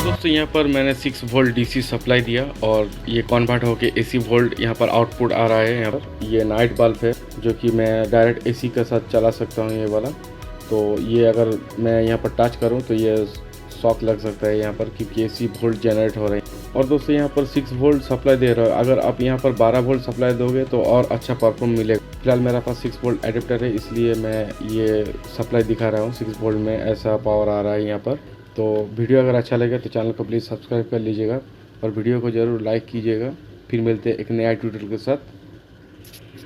दोस्तों यहाँ पर मैंने 6 वोल्ट डीसी सप्लाई दिया और ये कन्वर्ट होके एसी वोल्ट यहाँ पर आउटपुट आ रहा है। यहाँ पर ये नाइट बल्ब है जो कि मैं डायरेक्ट एसी के साथ चला सकता हूँ ये वाला। तो ये अगर मैं यहाँ पर टच करूँ तो ये शॉक लग सकता है यहाँ पर, क्योंकि एसी वोल्ट जनरेट हो रहे हैं। और दोस्तों यहाँ पर 6 वोल्ट सप्लाई दे रहा है, अगर आप यहाँ पर 12 वोल्ट सप्लाई दोगे तो और अच्छा परफॉर्म मिलेगा। फिलहाल मेरे पास 6 वोल्ट एडेप्टर है, इसलिए मैं ये सप्लाई दिखा रहा हूँ। 6 वोल्ट में ऐसा पावर आ रहा है यहाँ पर। तो वीडियो अगर अच्छा लगे तो चैनल को प्लीज़ सब्सक्राइब कर लीजिएगा और वीडियो को ज़रूर लाइक कीजिएगा। फिर मिलते हैं एक नया ट्यूटोरियल के साथ।